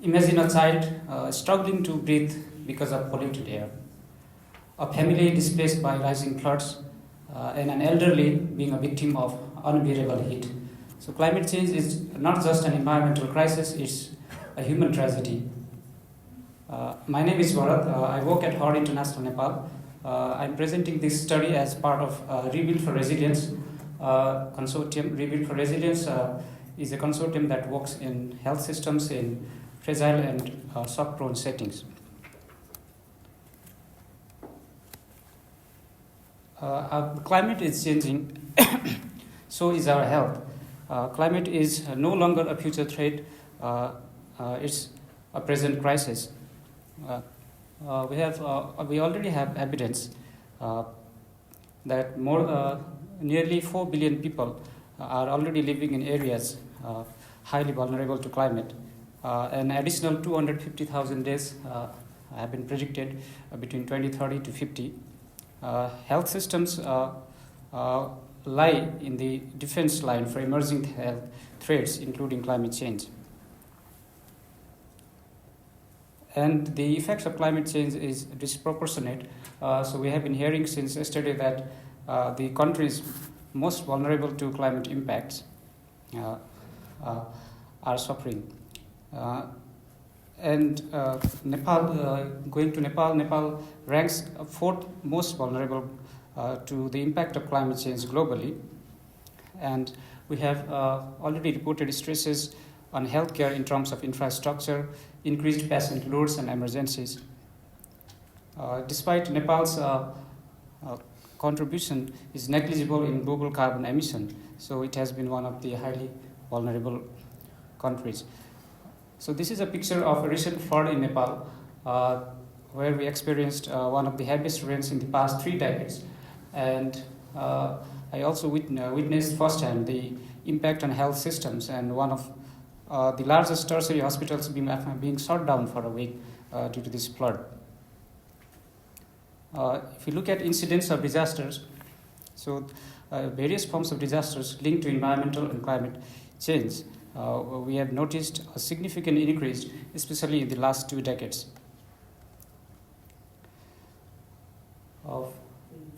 Imagine a child struggling to breathe because of polluted air, a family displaced by rising floods, and an elderly being a victim of unbearable heat. So, climate change is not just an environmental crisis, it's a human tragedy. My name is Bharat. I work at HOR International Nepal. I'm presenting this study as part of Rebuild for Resilience consortium. Rebuild for Resilience is a consortium that works in health systems in fragile and shock-prone settings. Our climate is changing, so is our health. Climate is no longer a future threat, it's a present crisis. We already have evidence that nearly 4 billion people are already living in areas highly vulnerable to climate. An additional 250,000 deaths have been predicted between 2030 to 50. Health systems lie in the defense line for emerging health threats, including climate change. And the effects of climate change is disproportionate. So we have been hearing since yesterday that the countries most vulnerable to climate impacts are suffering. Nepal ranks fourth most vulnerable to the impact of climate change globally. And we have already reported stresses on healthcare in terms of infrastructure, increased patient loads, and emergencies. Despite Nepal's contribution is negligible in global carbon emission, so it has been one of the highly vulnerable countries. So this is a picture of a recent flood in Nepal, where we experienced one of the heaviest rains in the past 3 decades. And I also witnessed firsthand the impact on health systems, and one of the largest tertiary hospitals being shut down for a week due to this flood. If you look at incidents of disasters, so various forms of disasters linked to environmental and climate change, we have noticed a significant increase, especially in the last 2 decades.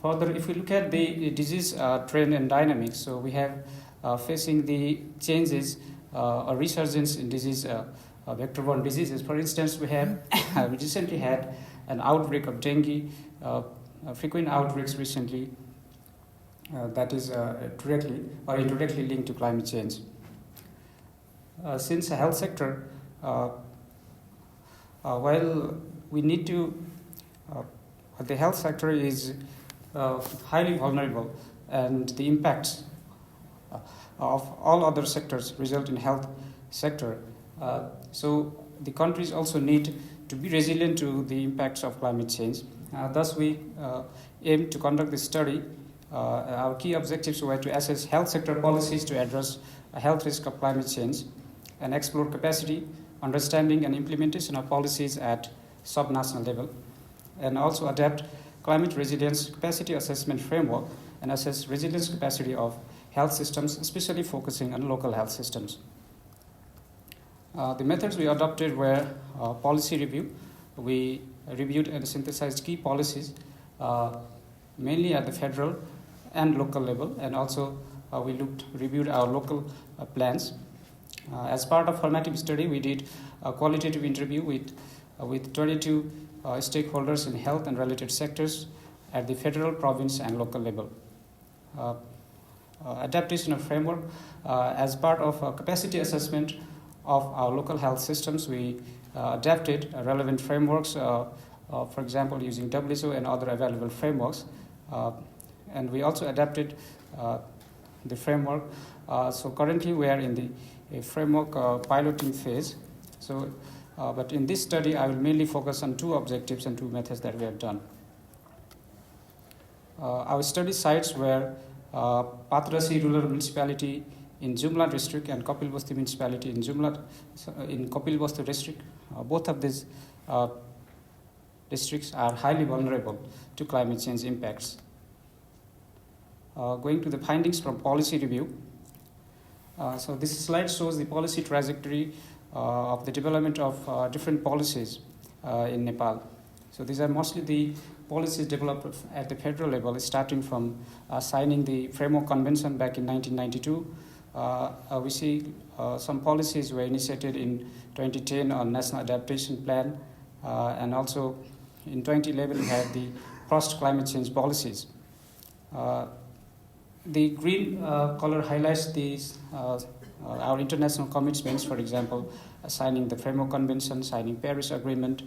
Further, if we look at the disease trend and dynamics, so we have facing the changes, a resurgence in disease, vector-borne diseases. For instance, we recently had an outbreak of dengue, frequent outbreaks recently, that is directly or indirectly linked to climate change. Since the health sector, while we need to, the health sector is highly vulnerable, and the impacts of all other sectors result in health sector. So the countries also need to be resilient to the impacts of climate change. Thus, we aim to conduct this study. Our key objectives were to assess health sector policies to address a health risk of climate change, and explore capacity, understanding, and implementation of policies at subnational level, and also adapt climate resilience capacity assessment framework and assess resilience capacity of health systems, especially focusing on local health systems. The methods we adopted were policy review. We reviewed and synthesized key policies, mainly at the federal and local level, and also we reviewed our local plans. As part of formative study, we did a qualitative interview with 22 stakeholders in health and related sectors at the federal, province, and local level. Adaptation of framework. As part of capacity assessment of our local health systems, we adapted relevant frameworks, for example, using WHO and other available frameworks. And we also adapted the framework. So currently we are in the framework piloting phase. So, but in this study, I will mainly focus on 2 objectives and 2 methods that we have done. Our study sites were Patrasi Rural Municipality in Jumla District and Kapilvastu Municipality in Kapilvastu District. Both of these districts are highly vulnerable to climate change impacts. Going to the findings from policy review. So this slide shows the policy trajectory of the development of different policies in Nepal. So these are mostly the policies developed at the federal level, starting from signing the Framework Convention back in 1992. We see some policies were initiated in 2010 on National Adaptation Plan, and also in 2011 we had the First Climate Change Policies. The green color highlights these our international commitments, for example, signing the Framework Convention, signing Paris Agreement.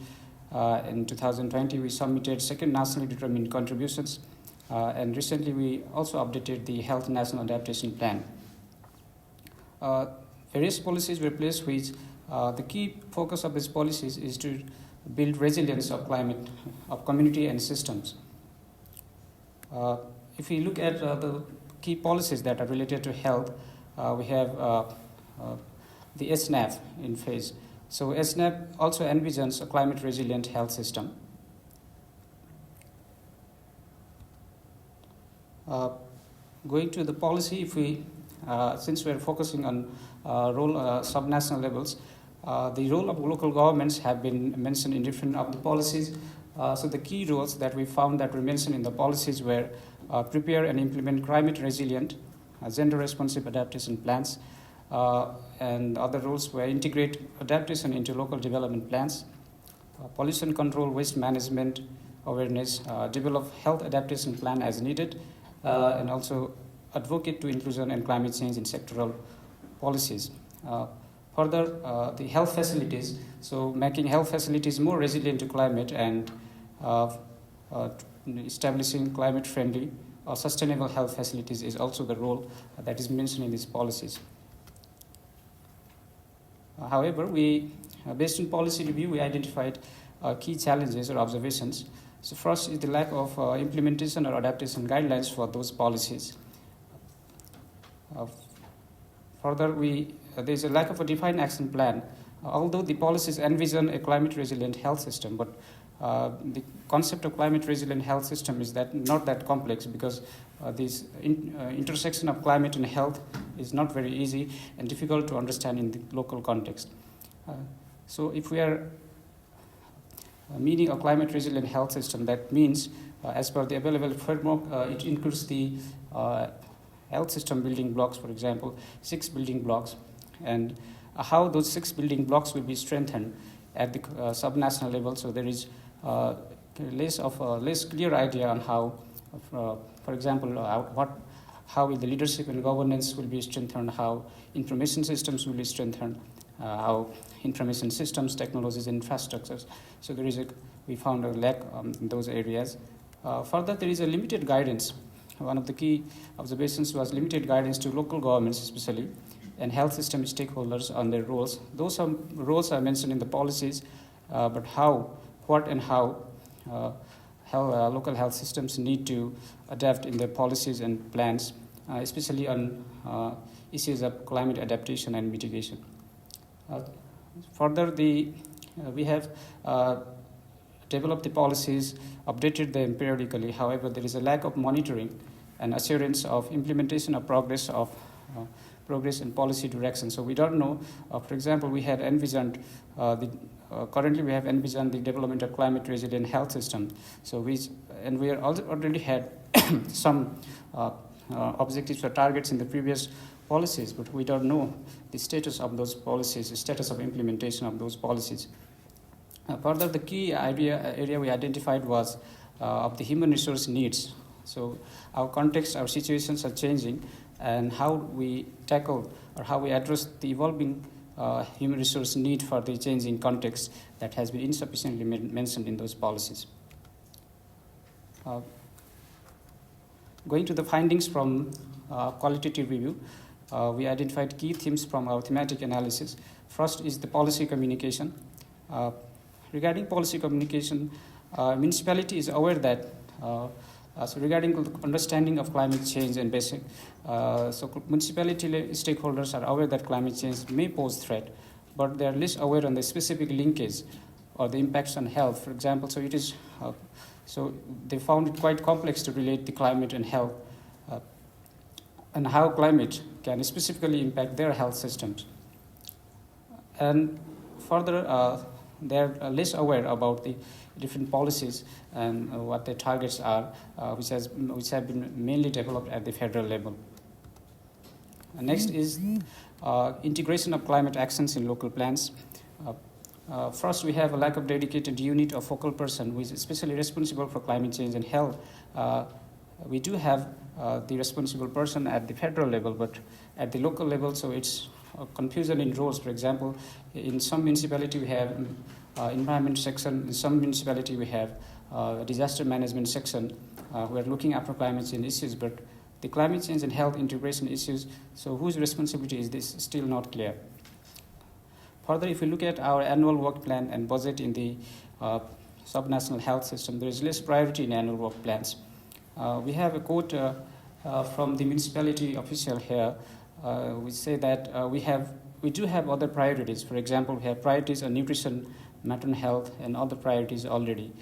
In 2020, we submitted second nationally determined contributions, and recently we also updated the Health National Adaptation Plan. Various policies were placed which the key focus of these policies is to build resilience of climate, of community and systems. If we look at the key policies that are related to health, we have the SNAP in phase. So SNAP also envisions a climate resilient health system. Going to the policy, if we, since we're focusing on role subnational levels, the role of local governments have been mentioned in different of the policies. So the key roles that we found that were mentioned in the policies were prepare and implement climate resilient, gender responsive adaptation plans, and other roles were integrate adaptation into local development plans, pollution control, waste management, awareness, develop health adaptation plan as needed, and also advocate to inclusion and climate change in sectoral policies. Further, the health facilities, so making health facilities more resilient to climate and establishing climate-friendly or sustainable health facilities is also the role that is mentioned in these policies. However, based on policy review, we identified key challenges or observations. So first is the lack of implementation or adaptation guidelines for those policies. Further, there's a lack of a defined action plan. Although the policies envision a climate resilient health system, but the concept of climate resilient health system is that not that complex, because this intersection of climate and health is not very easy and difficult to understand in the local context. So if we are meaning a climate resilient health system, that means as per the available framework, it includes the health system building blocks, for example, 6 building blocks, and how those 6 building blocks will be strengthened at the subnational level. So there is less clear idea on how, for example, how will the leadership and governance will be strengthened, how information systems will be strengthened, how information systems, technologies, infrastructures. So we found a lack in those areas. Further, there is a limited guidance. One of the key observations was limited guidance to local governments especially, and health system stakeholders on their roles. Those roles are mentioned in the policies, but what and how local health systems need to adapt in their policies and plans, especially on issues of climate adaptation and mitigation. Further, we have developed the policies, updated them periodically. However, there is a lack of monitoring and assurance of implementation of progress and policy direction. So we don't know. For example, we had envisioned currently we have envisioned the development of climate resilient health system. So we already had some objectives or targets in the previous policies, but we don't know the status of those policies, the status of implementation of those policies. Further, the key area we identified was of the human resource needs. So our context, our situations are changing, and how we tackle or how we address the evolving human resource need for the changing context that has been insufficiently mentioned in those policies. Going to the findings from qualitative review, we identified key themes from our thematic analysis. First is the policy communication. Regarding policy communication, municipality is aware that so regarding understanding of climate change and basic, so municipality stakeholders are aware that climate change may pose threat, but they are less aware on the specific linkage or the impacts on health. For example, so they found it quite complex to relate the climate and health, and how climate can specifically impact their health systems. And further, they're less aware about the different policies and what their targets are, which have been mainly developed at the federal level. Next is integration of climate actions in local plans. First, we have a lack of dedicated unit or focal person who is especially responsible for climate change and health. We do have the responsible person at the federal level, but at the local level, so it's confusion in roles. For example, in some municipality we have environment section, in some municipality we have disaster management section. We are looking after climate change issues, but the climate change and health integration issues, so whose responsibility is this? Still not clear. Further, if we look at our annual work plan and budget in the subnational health system, there is less priority in annual work plans. We have a quote from the municipality official here. We say that we do have other priorities. For example, we have priorities on nutrition, maternal health, and other priorities already.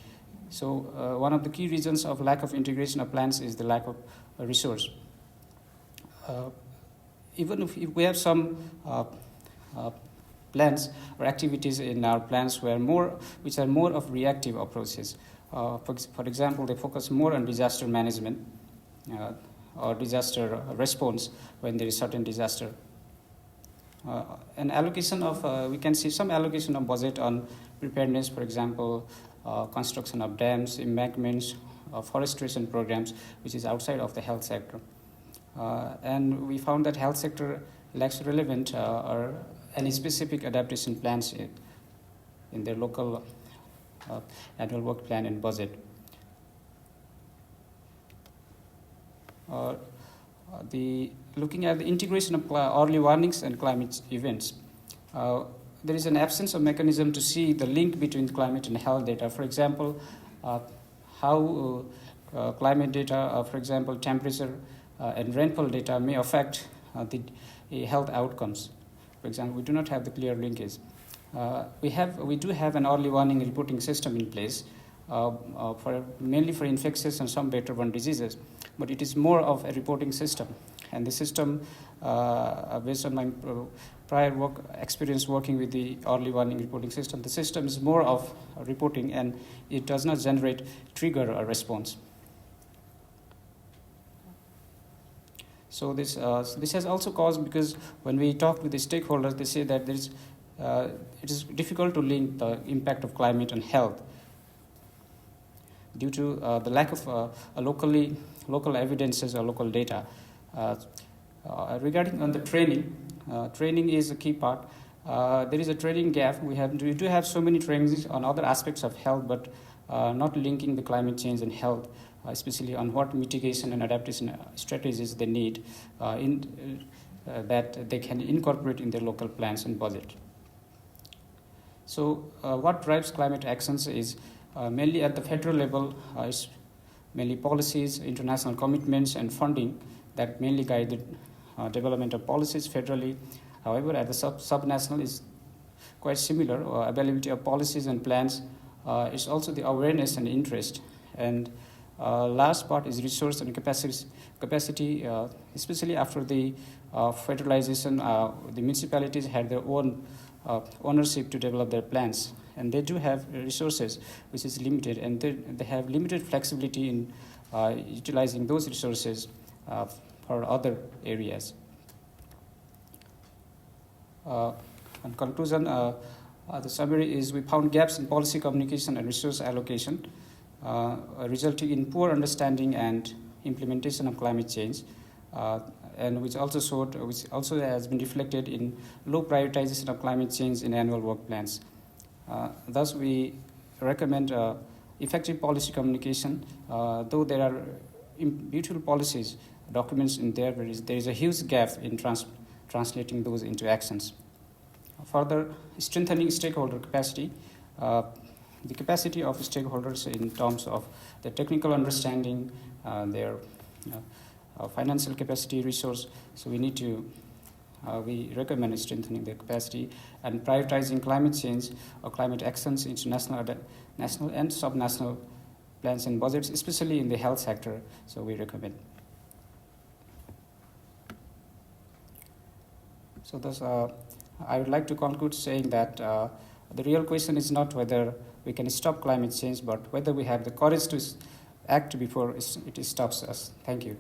So one of the key reasons of lack of integration of plans is the lack of resource. Even if we have some plans or activities in our plans which are more of reactive approaches. For example, they focus more on disaster management or disaster response when there is certain disaster. An allocation of, we can see some allocation of budget on preparedness, for example, construction of dams, embankments, forestation programs, which is outside of the health sector. And we found that health sector lacks relevant or any specific adaptation plans in their local annual work plan and budget. Looking at the integration of early warnings and climate events, there is an absence of mechanism to see the link between climate and health data. For example, how climate data, for example, temperature and rainfall data may affect the health outcomes. For example, we do not have the clear linkage. We do have an early warning reporting system in place, mainly for infectious and some vector-borne diseases, but it is more of a reporting system. And the system, based on my prior experience working with the early warning reporting system, the system is more of reporting and it does not generate trigger or response. So this has also caused, because when we talk with the stakeholders, they say that it is difficult to link the impact of climate and health due to the lack of local evidences or local data. Regarding on the training is a key part. There is a training gap. We do have so many trainings on other aspects of health, but not linking the climate change and health, especially on what mitigation and adaptation strategies they need that they can incorporate in their local plans and budget. So what drives climate actions is mainly at the federal level, is mainly policies, international commitments, and funding that mainly guide the development of policies federally. However, at the subnational is quite similar. Availability of policies and plans is also the awareness and interest. And last part is resource and capacity, especially after the federalization. The municipalities had their own ownership to develop their plans, and they do have resources which is limited, and they have limited flexibility in utilizing those resources for other areas. In conclusion, the summary is we found gaps in policy communication and resource allocation, resulting in poor understanding and implementation of climate change, and which also has been reflected in low prioritization of climate change in annual work plans. Thus, we recommend effective policy communication. Though there are beautiful policies documents in there, there is a huge gap in translating those into actions. Further, strengthening stakeholder capacity. The capacity of stakeholders in terms of their technical understanding, their financial capacity, resource. So we recommend strengthening their capacity and prioritizing climate change or climate actions into national and subnational plans and budgets, especially in the health sector. So we recommend. So thus, I would like to conclude saying that the real question is not whether we can stop climate change, but whether we have the courage to act before it stops us. Thank you.